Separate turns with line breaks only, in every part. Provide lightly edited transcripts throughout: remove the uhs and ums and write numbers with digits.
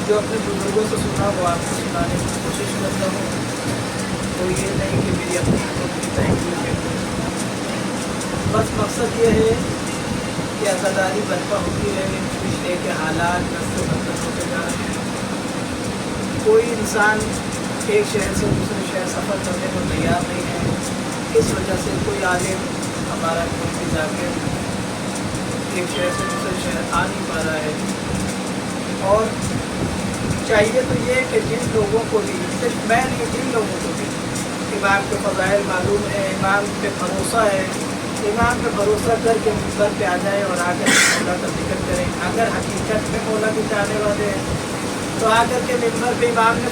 جو اپنے بزرگوں سے سنا وہ آپ کو سنانے کی کوشش کرتا ہوں. تو یہ نہیں کہ میری اپنی بس مقصد یہ ہے کہ عزاداری برپا ہوتی رہے. پچھلے کے حالات نسل بدتر ہوتے جا رہے ہیں. کوئی انسان ایک شہر سے دوسرے شہر سفر کرنے کو تیار نہیں ہے. اس وجہ سے کوئی عالم ہمارا کوئی بھی جا کے ایک شہر سے دوسرے شہر آ نہیں پا رہا ہے. اور چاہیے تو یہ کہ جن لوگوں کو بھی صرف میں نہیں جن لوگوں کو بھی امام کے فضائل معلوم ہے, امام پہ بھروسہ ہے, امام پہ بھروسہ کر کے منبر پہ آ جائے اور آ کر مولا کا ذکر کریں. اگر حقیقت میں مولا کے چاہنے والے ہیں تو آ کر کے منبر پہ امام نے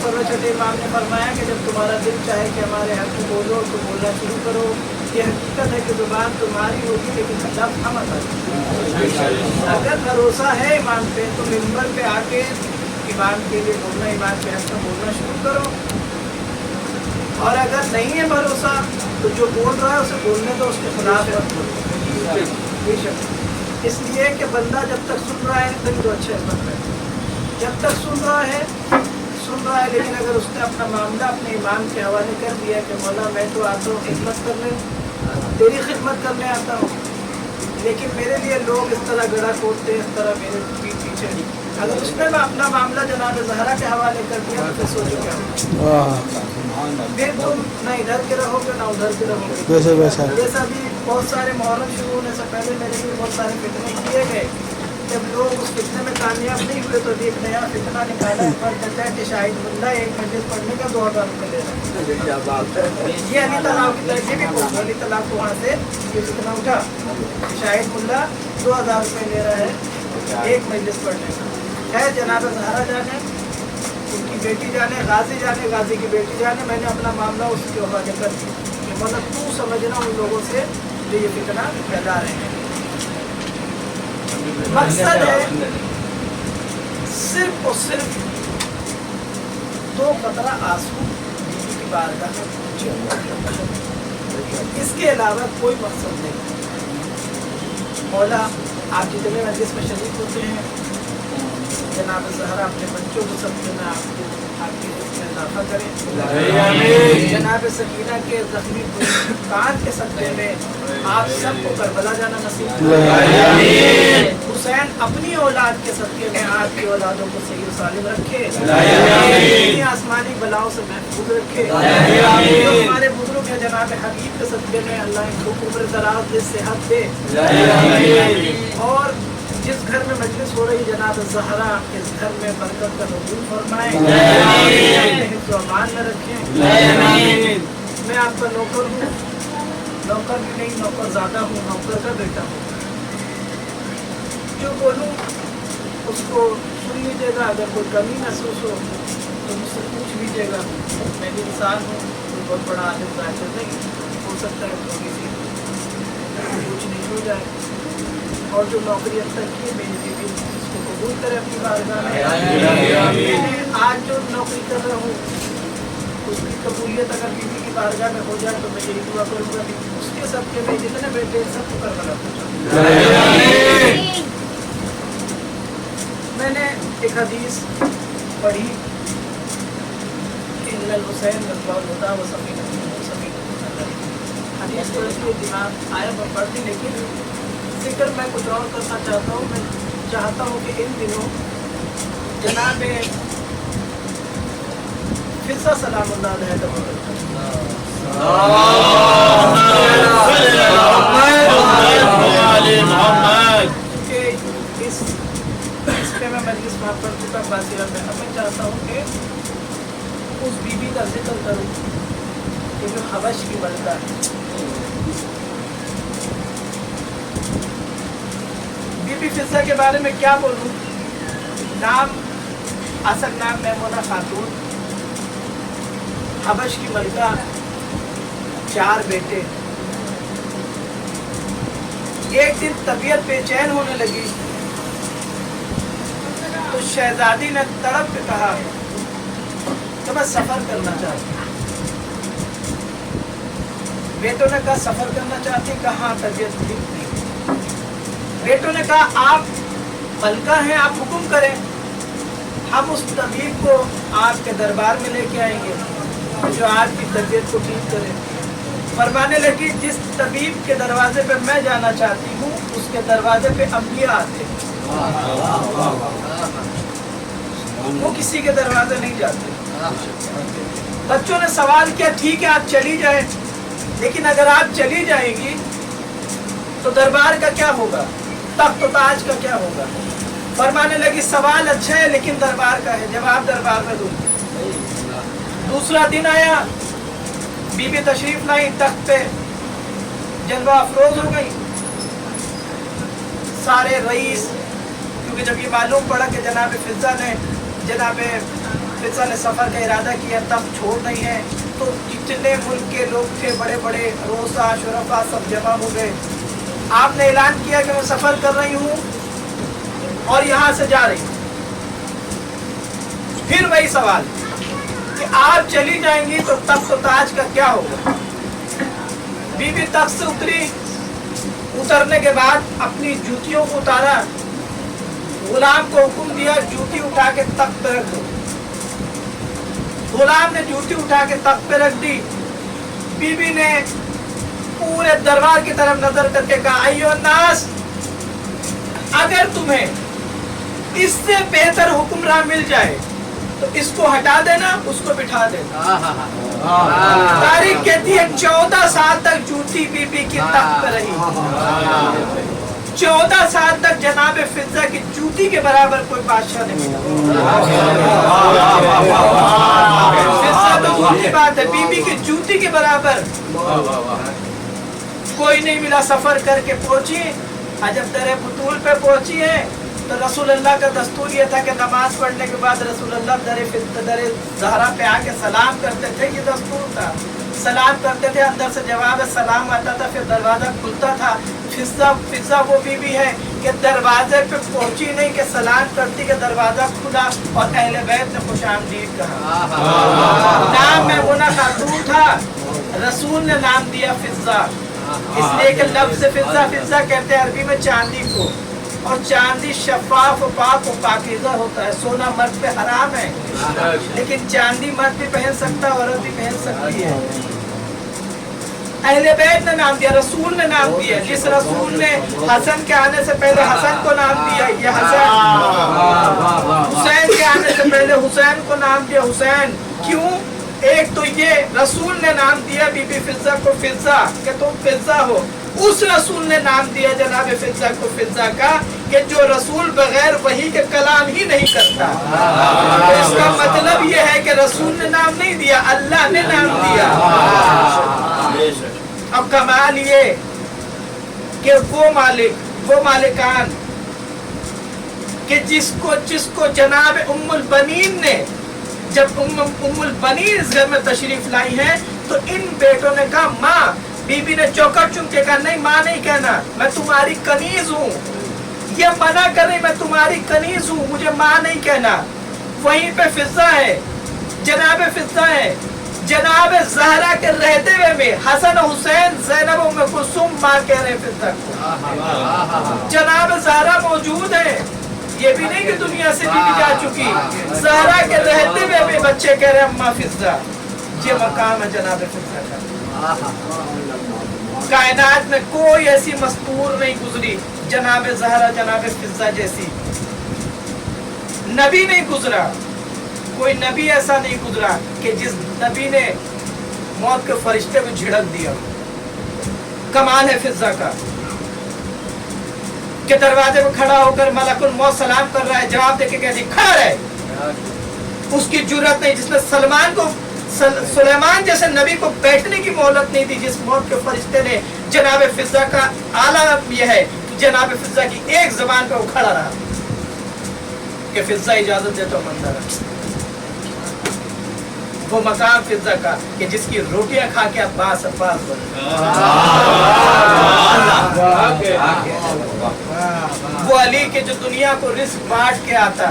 امام نے فرمایا کہ جب تمہارا دل چاہے کہ ہمارے حق میں بولو تو بولنا شروع کرو. یہ حقیقت ہے کہ زبان تمہاری ہوگی لیکن لفظ ہم ادا. اگر بھروسہ ہے امام پہ تو منبر پہ آ کے امام کے لیے بولنا, امام کے حق میں بولنا شروع کرو. اور اگر نہیں ہے بھروسہ تو جو بول رہا ہے اسے بولنے دو, اس کے خلاف مت بولو. بے شک اس لیے کہ بندہ جب تک سن رہا ہے تب تو اچھا ہے. جب تک سن رہا ہے لیکن اگر اس نے اپنا معاملہ اپنے امام کے حوالے کر دیا کہ مولا میں تو آتا ہوں خدمت کرنے, تیری خدمت کرنے آتا ہوں, لیکن میرے لیے لوگ اس طرح گڑا کوٹتے ہیں, اس طرح میرے پیچھے نہیں. اگر اس نے اپنا معاملہ جناب زہرا کے حوالے کر دیا تو پھر سوچو کیا پھر تم نہ ادھر کے رہو گے نہ ادھر کے رہو گے. جیسا بھی بہت سارے محرم شروع ہونے سے پہلے میرے بھی بہت سارے فتنے کیے گئے. جب لوگ اس فتنے میں کامیاب نہیں ہوئے تو ایک نیا فتنہ نکالا پر کہتا ہے کہ شاہد ملا ایک مجلس پڑھنے کا 2000 روپے لے رہا ہے. یہ علی طلاق کی ترجیح بھی پہنچ علی طلاق کو وہاں سے یہ فتنہ اٹھا کہ شاہد ملا 2000 روپے لے رہا ہے ایک مجلس پڑھنے کا. ہے جناب زہرا جانے, ان کی بیٹی جانے, غازی کی بیٹی جانے. میں نے اپنا معاملہ اس کے حوالے کر دیا کہ مطلب تو سمجھنا ان لوگوں سے جو یہ فتنہ پھیلا رہے ہیں. مقصد ہے صرف اور صرف 2 قطرہ آنسو بیوی کی بارگاہ میں پہنچے. اس کے علاوہ کوئی مقصد نہیں. مولا آپ جتنے مجلس میں شریک ہوتے ہیں جناب زہرا اپنے بچوں کو سب میں آپ کی اضافہ کریں. جناب سکینہ کے زخمی کان کے صدقے میں آپ سب کو کربلا جانا نصیب. حسین اپنی اولاد کے صدقے میں آپ کی اولادوں کو صحیح و سالم رکھے, آسمانی بلاؤں سے محفوظ رکھے. ہمارے بزرگ ہیں جناب حبیب کے صدقے میں اللہ ان کو عمر دراز دے, صحت دے. اور جس گھر میں مجلس ہو رہی جناب زہرا اس گھر میں برکت کا نزول فرمائے, حفظ و امان میں رکھیں. میں آپ کا نوکر ہوں, نوکر بھی نہیں نوکر زیادہ ہوں, نوکر کا بیٹا ہوں. جو بولوں اس کو سن لیجیے گا. اگر کوئی کمی محسوس ہو تو مجھ سے پوچھ لیجیے گا. میں بھی انسان ہوں, کوئی بہت بڑا عالم ظاہر نہیں ہو سکتا ہے تھوڑی سی کچھ نہیں ہو جائے. اور جو نوکری اب تک کی ہے میری بیوی اس کو قبول کرے اپنی بارگاہ میں. میں نے آج جو نوکری کر رہا ہوں اس کی قبولیت اگر بیوی کی بارگاہ میں ہو جائے تو میں یہی دعا کروں گا کہ اس کے سب کے میں جتنے بیٹے سب کو کربلا پہنچاؤں. میں نے ایک حدیث پڑھی ان الحسین رضوان و سمیع حدیث پڑھ کے دماغ آیا میں پڑھ دی, لیکن ذکر میں کچھ اور کرنا چاہتا ہوں. میں چاہتا ہوں کہ ان دنوں جناب فضا سلام اللہ علیہ اس پہ میں مجلس وہاں پڑھ چکا باسیرہ میں. اب میں چاہتا ہوں کہ اس بی بی کا ذکر کروں کہ جو حبش کی ملکہ ہے. بی بی فضا کے بارے میں کیا بولوں. نام اصل نام میمونہ خاتون, حبش کی ملکہ, 4 بیٹے. ایک دن طبیعت بے چین ہونے لگی تو شہزادی نے تڑپ کے کہا تو میں سفر کرنا چاہتی ہوں. بیٹوں نے کہا سفر کرنا چاہتی, کہاں طبیعت ٹھیک نہیں. بیٹوں نے کہا آپ ملکہ ہیں, آپ حکم کریں, ہم اس طبیب کو آپ کے دربار میں لے کے آئیں گے جو آپ کی طبیعت کو ٹھیک کرے. فرمانے لگی جس طبیب کے دروازے پہ میں جانا چاہتی ہوں اس کے دروازے پہ انبیاء آتے ہیں, وہ کسی کے دروازے نہیں جاتے. بچوں نے سوال کیا ٹھیک ہے آپ چلی جائیں, لیکن اگر آپ چلی جائیں گی تو دربار کا کیا ہوگا, تخت و تاج کا کیا ہوگا. فرمانے لگی سوال اچھا ہے لیکن دربار کا ہے, جواب دربار میں دوں. دوسرا دن آیا, بی بی تشریف لائی تخت پہ, جلوہ افروز ہو گئی. سارے رئیس, کیونکہ جب یہ معلوم پڑا کہ جناب فضہ نے سفر کا ارادہ کیا, تخت چھوڑ نہیں ہے, تو جتنے ملک کے لوگ تھے بڑے بڑے روسا شرفا سب جمع ہو گئے. آپ نے اعلان کیا کہ میں سفر کر رہی ہوں اور یہاں سے جا رہی ہوں. پھر وہی سوال کہ آپ چلی جائیں گی تو تخت و تاج کا کیا ہوگا. بی بی تخت سے اتری, اترنے کے بعد اپنی جوتیوں کو اتارا, غلام کو حکم دیا جوتی اٹھا کے تخت پہ رکھ دو. غلام نے جوتی اٹھا کے تخت پہ رکھ دی. بی بی نے پورے دربار کی طرف نظر کر کے کہا ایو الناس, اگر تمہیں اس سے بہتر حکمراں مل جائے تو اس کو ہٹا دینا, اس کو بٹھا دینا. تاریخ کہتی ہے 14 سال تک جوتی بی بی کی تخت پہ رہی. 14 سال تک جناب فضہ کی جوتی کے برابر کوئی بادشاہ نہیں ملا. فضہ تو دور کی بات ہے, بی بی کی جوتی کے برابر کوئی نہیں ملا. سفر کر کے پہنچی, جب در بطول پہ پہنچی ہے تو رسول اللہ کا دستور یہ تھا کہ نماز پڑھنے کے بعد رسول اللہ در زہرا پہ آ کے سلام کرتے تھے. یہ دستور تھا, سلام کرتے تھے, اندر سے جواب سلام آتا تھا, پھر دروازہ کھلتا تھا. فضہ وہ بیوی ہے کہ دروازے پہ پہنچی نہیں کہ سلام کرتی کہ دروازہ کھلا اور اہل بیت نے خوش آمدید کہا. نام میمونہ خاتون تھا, رسول نے نام دیا فضہ, اس لیے کہ لفظ فضہ کہتے ہیں عربی میں چاندی کو, اور چاندی شفاف و پاک و پاکیزہ ہوتا ہے. سونا مرد پہ حرام ہے, لیکن چاندی مرد بھی پہن سکتا ہے, عورت بھی پہن سکتی ہے. اہل بیت نے نام دیا, رسول نے نام دیا. جس رسول نے حسن کے آنے سے پہلے حسن کو نام دیا یہ حسن, حسین کے آنے سے پہلے حسین کو نام دیا حسین. کیوں؟ ایک تو یہ رسول نے نام دیا بی بی فضہ کو فضہ کہ تم فضہ ہو. اس رسول نے نام دیا جناب فضہ کو فضہ کا کہ جو رسول بغیر وحی کے کلام ہی نہیں کرتا. تو اس کا مطلب یہ ہے کہ رسول نے نام نہیں دیا, اللہ نے نام دیا. اب کمال یہ کہ وہ مالکان کہ جس کو جناب ام البنین نے, جب ام البنین اس گھر میں تشریف لائی ہے تو ان بیٹوں نے کہا ماں. بی بی نے چوکٹ چن کے کہا نہیں ماں نہیں کہنا, میں تمہاری کنیز ہوں. یہ منع کر رہی, میں تمہاری کنیز ہوں, مجھے ماں نہیں کہنا. وہیں پہ فضہ ہے, جناب فضہ ہے. جناب زہرا کے رہتے ہوئے میں حسن حسین زینب ام کلثوم ماں کہہ رہے فضہ کو. جناب زہرا موجود ہے, یہ بھی نہیں کہ دنیا سے بھی جا چکی. زہرا کے رہتے ہوئے بھی بچے کہہ رہے اماں فضہ. یہ مقام ہے جناب فضہ کا. کائنات میں کوئی ایسی مستور نہیں گزری جناب زہرا جناب فضہ جیسی. نبی نہیں گزرا, کوئی نبی ایسا نہیں گزرا کہ جس نبی نے موت کے فرشتے کو جھڑک دیا. کمال ہے فضہ کا کہ دروازے میں کھڑا ہو کر ملک الموت سلام کر رہا ہے, جواب دے کے کہتی کھڑا رہے. اس کی جرات نہیں جس نے سلیمان جیسے نبی کو بیٹھنے کی مہلت نہیں دی, جس موت کے فرشتے نے جناب فضہ کا اعلیٰ یہ ہے جناب فضہ کی ایک زبان پہ وہ کھڑا رہا کہ فضہ اجازت دے تو مندر. وہ مقام فضہ کا کہ جس کی روٹیاں کھا کے عباس بنے. وہ علی کے جو دنیا کو رزق بانٹ کے آتا,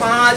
5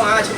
5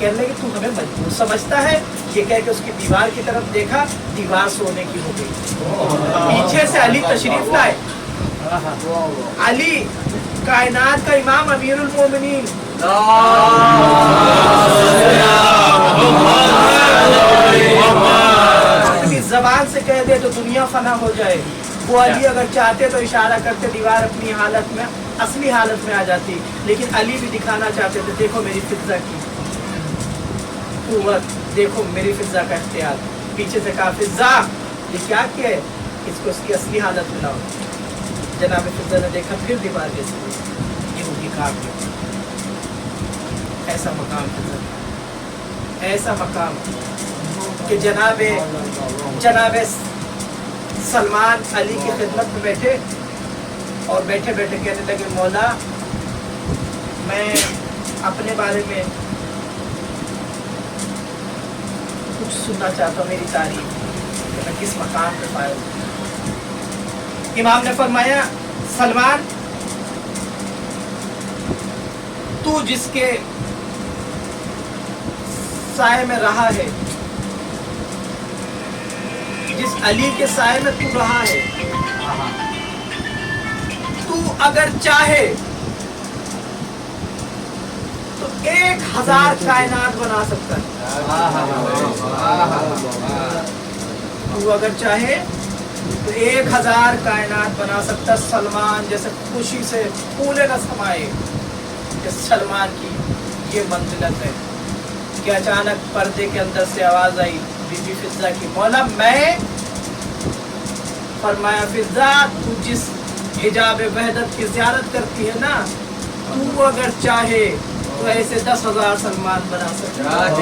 کہنے لگے تو ہمیں مجبور سمجھتا ہے؟ یہ کہہ کے اس کی دیوار کی طرف دیکھا، دیوار سونے کی ہو گئی۔ پیچھے سے علی تشریف لائے، علی کائنات کا امام، امیر المومنین، اپنی زبان سے کہہ دے تو دنیا فنا ہو جائے۔ وہ علی اگر چاہتے تو اشارہ کرتے، دیوار اپنی حالت میں، اصلی حالت میں آ جاتی، لیکن علی بھی دکھانا چاہتے تھے دیکھو میری فضا کی قوت، دیکھو میری فضا کا اختیار۔ پیچھے سے کہا فضا یہ کیا کیا ہے، اس کو اس کی اصلی حالت میں لاؤ۔ جناب فضا نے دیکھا پھر دیوار جیسی یہ ہوگی کاٹ کے۔ ایسا مقام فضا، ایسا مقام کہ جناب سلمان علی کی خدمت میں بیٹھے اور بیٹھے بیٹھے کہنے لگے مولا میں اپنے بارے میں کچھ سننا چاہتا ہوں، میری تعریف کہ میں کس مقام پہ پایا ہوں۔ امام نے فرمایا سلمان تو جس کے سائے میں رہا ہے، جس علی کے سائے میں تو رہا ہے، تو اگر چاہے تو 1000 کائنات بنا سکتا ہے۔ تو اگر چاہے تو 1000 کائنات بنا سکتا۔ سلمان جیسے خوشی سے پھولے نہ سمائے کہ سلمان کی یہ منزلت ہے کہ اچانک پردے کے اندر سے آواز آئی بی بی فضا کی، مولا میں، فرمایا فضا تو جس حجاب وحدت کی زیارت کرتی ہے نا، تو اگر چاہے تو ایسے 10,000 سلمان بنا سکتا ہے۔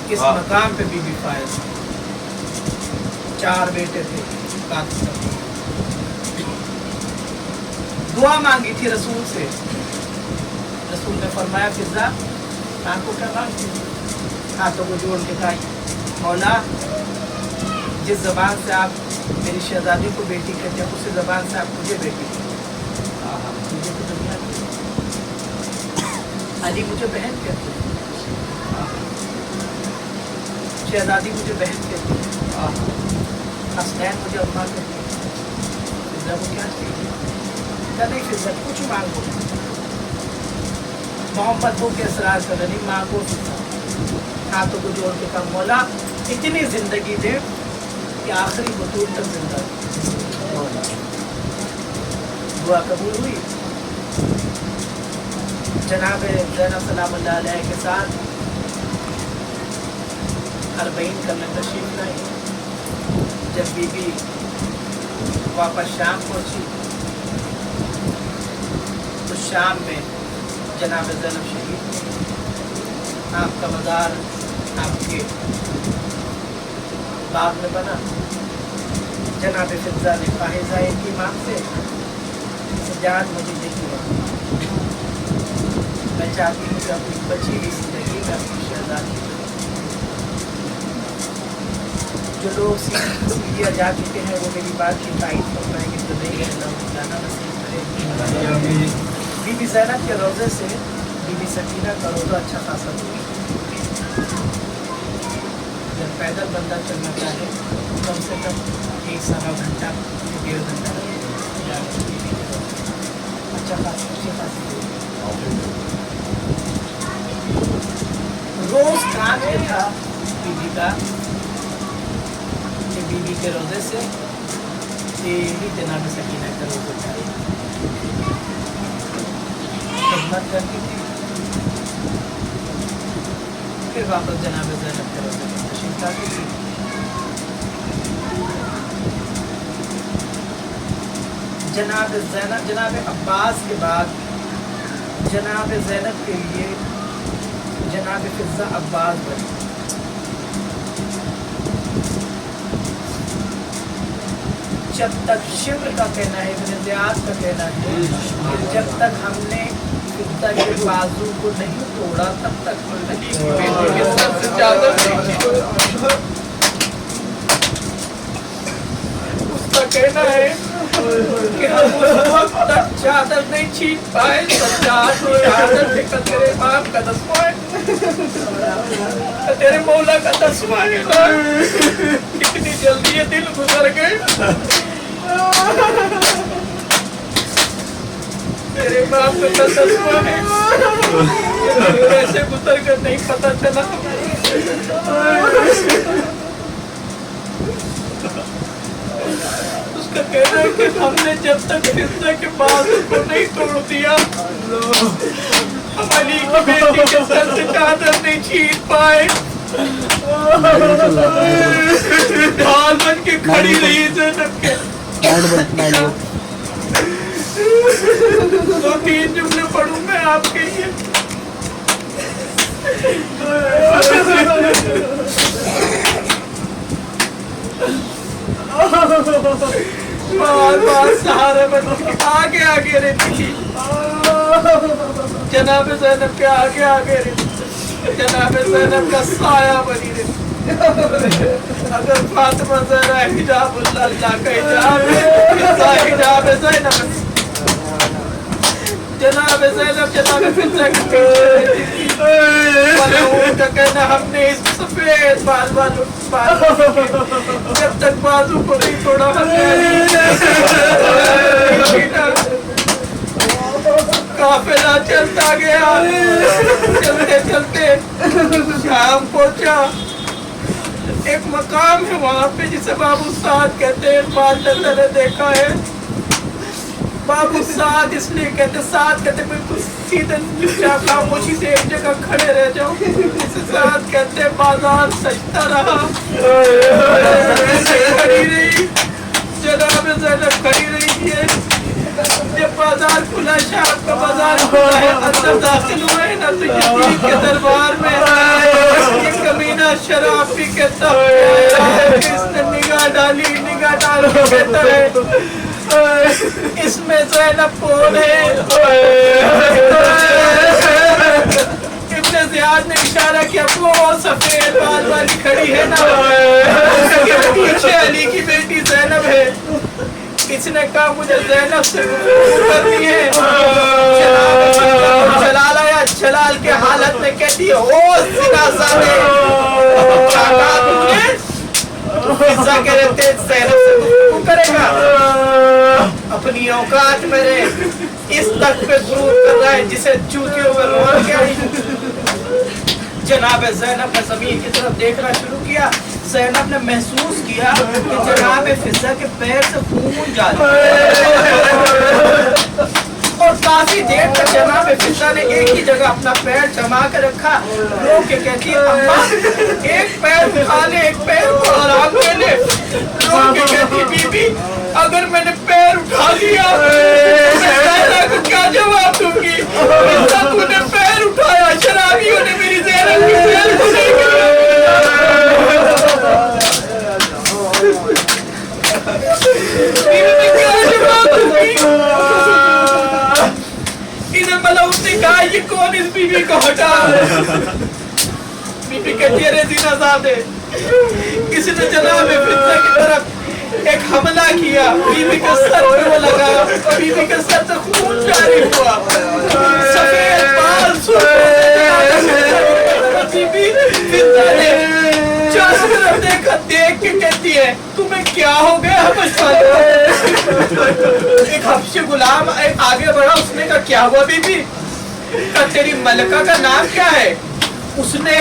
اس مقام پہ بی بی فائز، 4 بیٹے تھے، دعا مانگی تھی رسول سے۔ رسول نے فرمایا فضا آنکھوں کا مانگتی، ہاتھوں کو جوڑ کے کہا مولا جس زبان سے آپ میری شہزادی کو بیٹی کہتے ہیں اسی زبان سے آپ مجھے بیٹی کہتے ہیں، مجھے تو دنیا کی علی مجھے بہن کہتے ہیں، شہزادی مجھے بہن کہتے ہیں، حسنین مجھے اماں کہتے ہیں، فضا کو کیا چاہیے؟ کہا نہیں فضا کچھ مانگو، محمد ہو کے اسرار کر نہیں مانگو فضا۔ ہاتھوں کو جوڑ کے کہا مولا اتنی زندگی دے کہ آخری بطول تک زندہ رہے۔ دعا قبول ہوئی۔ جناب زینب سلام اللہ علیہ کے ساتھ 40 کرنے تشریف لائی۔ جب بی بی واپس شام پہنچی تو شام میں جناب زینب شہید ہوئی۔ آپ کا مزار آپ کے باغ میں بنا۔ جناب فضا نے فائزہ کی ماں سے سجاد مجھے دیکھی، میں چاہتی ہوں کہ اپنی بچی کی زندگی میں اپنی شہزادی جو لوگ سیدھیا جا چکے ہیں وہ میری بات کی تائید فرمائیں گے، تو نہیں رہنا جانا نصیب کرے۔ بی بی زینب کے روزے سے بی بی سکینہ کا روزہ اچھا خاصا دور، جب پیدل بندہ چلنا چاہے کم سے کم 1-1.25 گھنٹہ 1.5 گھنٹہ اچھا خاصا روز کام یہ تھا بی بی کا کہ بی بی کے روزے سے تیری جناب سکینہ کا روزہ چاہیے، خدمت کرتی تھی، پھر واپس جناب زینب کے روزے میں تشریف لاتی تھی۔ جناب زینب، جناب عباس کے بعد جناب زینب کے لیے جناب فضا عباس بنی۔ جب تک شمر کا کہنا ہے، ابن زیاد کا کہنا ہے کہ جب تک ہم نے فضا کے بازو کو نہیں توڑا تب تک ہم نہیں اس کا کہنا ہے کہ ہم اس وقت تک چادر نہیں چھین پائے، سجاد کی چادر پہ تیرے امام کا دسمہ ہے، تیرے مولا کا دسمہ ہے، اتنی جلدی یہ دل گزر گئے، تیرے امام کا دسمہ ہے، ایسے گزر کر نہیں پتہ چلا۔ اس کا کہنا ہے کہ ہم نے جب تک فضہ کے بازو کو نہیں توڑ دیا، ہم علی کی بیٹی کے سر سے چادر نہیں چھین پائے، بال بن کے کھڑی رہی زینب کے۔ دو تین جملے پڑھوں میں آپ کے لیے۔ بار بار سہارا بن کے آگے آگے رہتی تھی، جناب زینب کے آگے آگے رہتی تھی، جناب زینب کا سایہ بنی رہتی۔ اگر فاطمہ زہرا حجاب اللہ کا حجاب ہے، حجاب زینب، جناب زینب جناب فضہ کی ملعون کا کہنا ہم نے اس سفید بال والوں جب تک بازو کو نہیں توڑا ہم نے قافلہ چلتا گیا، چلتے چلتے شام پہنچا، ایک مقام ہے وہاں پہ جسے بابو سعد کہتے ہیں، مالدہ نے دیکھا ہے، بابو سعد اس لیے کہتے، سعد کہتے بالکل سیدھے چاپ خاموشی سے ایک جگہ کھڑے رہ جاؤ، اسے سعد کہتے بازار سجتا رہا، کھڑی رہی، جناب زینب کھڑی رہی ہے، جب بازار کھلا، شام کا بازار کھلا ہے، اندر داخل ہوئے نا تو یزید کے دربار میں یہ کمینہ شراب پی کے تب اس نے نگاہ ڈالی، نگاہ ڈال کے کہتا ہے اس میں زینب کون ہے؟ ابن زیاد نے اشارہ کیا، وہ سفید بال والی کھڑی ہے نا، اس کے پیچھے علی کی بیٹی زینب ہے۔ اس نے کہا مجھے زینب سے گفتگو کرنی ہے، جلال آیا، جلال کے حالت میں کہتی ہے او زنا زادے، کیا کہا تم نے؟ فضہ کہہ رہتے زینب سے گفتگو کرے گا، اپنی اوقات میرے اس تک پہ درود کر رہا ہے جسے چوتیوں میں روان گیا۔ جناب زینب نے زمین کی طرف دیکھنا شروع کیا، زینب نے محسوس کیا کہ جناب فضہ کے پیر سے خون جاری اور کافی دیر تک جناب فضہ نے ایک ہی جگہ اپنا پیر جما کر رکھا، رو کے کہتی ہے اماں ایک پیر اٹھا لے، ایک پیر کو آرام دے لے، رو کے کہتی بی بی اگر میں نے پیر اٹھا لیا میں زہرا کو کیا جواب دوں گی؟ فضہ تو نے پیر اٹھایا، شرابیوں نے میری زہرا کی پیر کو نہیں کیا، بیوی نے کیا جواب دوں گی؟ انہیں ملعون نے کہا یہ کون اس بیوی کو ہٹا؟ بیوی کہتی ہے زنا زادے، کسی نے جناب فضہ کی طرف ایک حملہ کیا، بیوی کے سر پہ وہ لگا، بیوی کے سر سے خون جاری ہوا، سفید بال بیوی فضہ نے چاروں طرف دیکھا، دیکھ کے کہتی ہے تمہیں کیا ہو گیا حبش والے؟ ایک حبشی غلام آگے بڑھا، اس نے کہا کیا ہوا بی بی؟ کہا تیری ملکہ کا نام کیا ہے؟ اس نے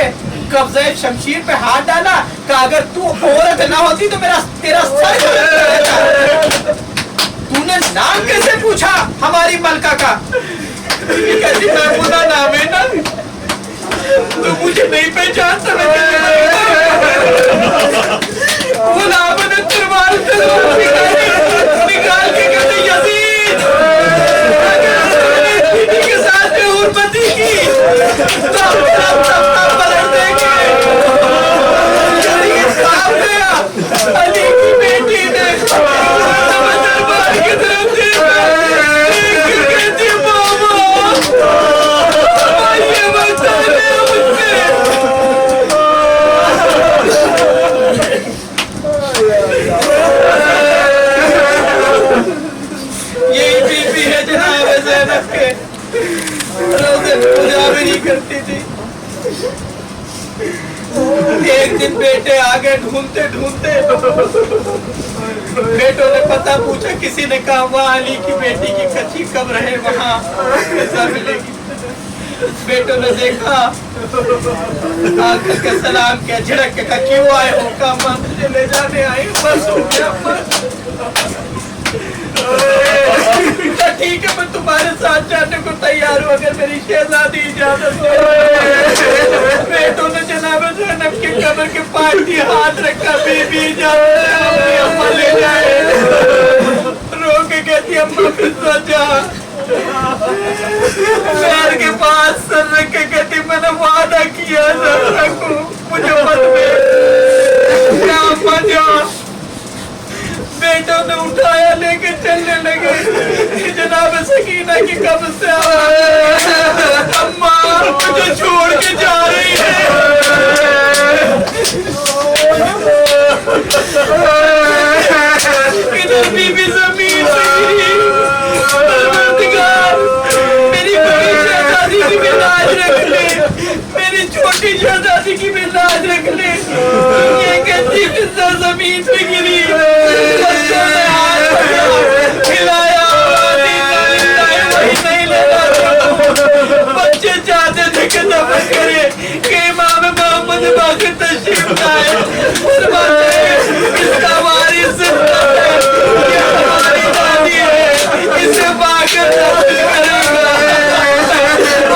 قبضہ شمشیر پہ ہاتھ ڈالا، کہا اگر تو عورت نہ ہوتی تو تیرا سر تو نے نام کیسے پوچھا ہماری ملکہ کا؟ یہ کہتی محمودہ نام ہے نا، تو مجھے نہیں پہچانتا، غلام نے تلوار سے نکال کے کہتے یزید اگر بیوی کے ساتھ میں حرمتی کی تو ہم پلٹ دیں گے۔ یزید صاحب گیا، علی کی بیٹی نے دربار کی طرف دیکھا، کہتی بابا آئیے بتانے مجھ پہ۔
ایک دن بیٹے آگے ڈھونڈتے ڈھونڈتے بیٹوں نے پتہ پوچھا, کسی نے کہا وہاں علی کی بیٹی کی کچی قبر ہے, وہاں جزا ملے گی. بیٹوں نے دیکھا, آنکھ کے سلام کیا, جھڑک کے کہا کیوں آئے ہو؟ کہا ماں مجھے لے جانے آئی, بس ہو گیا. ٹھیک ہے میں تمہارے ساتھ جانے کو تیار ہوں اگر میری شہزادی اجازت دے. بیٹوں نے جناب زینب کی قبر کے پاس ہی ہاتھ رکھا, بی بی اجازت دے اپنی اماں لے جائے. رو کے کہتی اماں پھر سو جا. پیر کے پاس سر رکھ کے کہتی میں نے وعدہ کیا سر رکھوں, مجھے مت بھیج. اماں جا. بیٹوں نے اٹھایا, لے کے چلنے لگے. جناب سکینہ کی قبر سے اماں مجھے چھوڑ کے جا رہی ہے. ادھر بی بی زمین سے گری. میری بڑی شہزادی کی بھی لاج رکھ لے, میری چھوٹی شہزادی کی بھی لاج رکھ لے. یہ کہتی فضا زمین پہ گری. بچوں نے ہاتھ پکڑا, ہلایا, وہی نہیں لینا. بچے چاہتے تھے کہ دفن کرے کہ امام محمد باقر تشریف لائے. فرماتے ہیں اس کا وارث زندہ ہے, یہ ہماری دادی ہے, اسے باقر دفن کرے گا.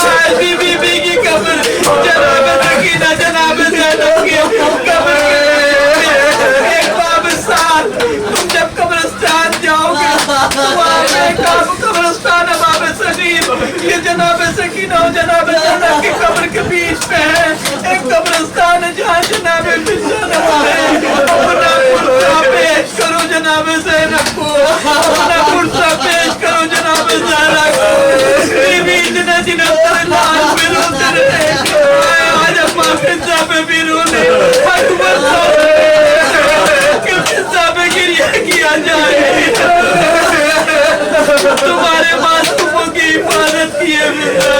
آج بھی بی بی کی قبر جناب سکینہ جناب زینب کی قبر کے ایک بابستان. تم جب قبرستان جاؤ گے وہاں پہ قبرستان ہے باب صغیر. یہ جناب سکینہ اور جناب زینب کی قبر کے بیچ میں ہے ایک قبرستان ہے جہاں جناب زینب ہے. اپنا پرچہ پیش کرو جناب زینب کو, اپنا پرچہ پیش کرو جناب زہرا کو. بی بی اتنے دنوں تک لاش پہ روتے رہے, آج اماں فضا پہ بھی رونے. اکبر کہ فضا پہ گریہ کیا جائے. تمہارے معصوموں کی حفاظت کی ہے فضا.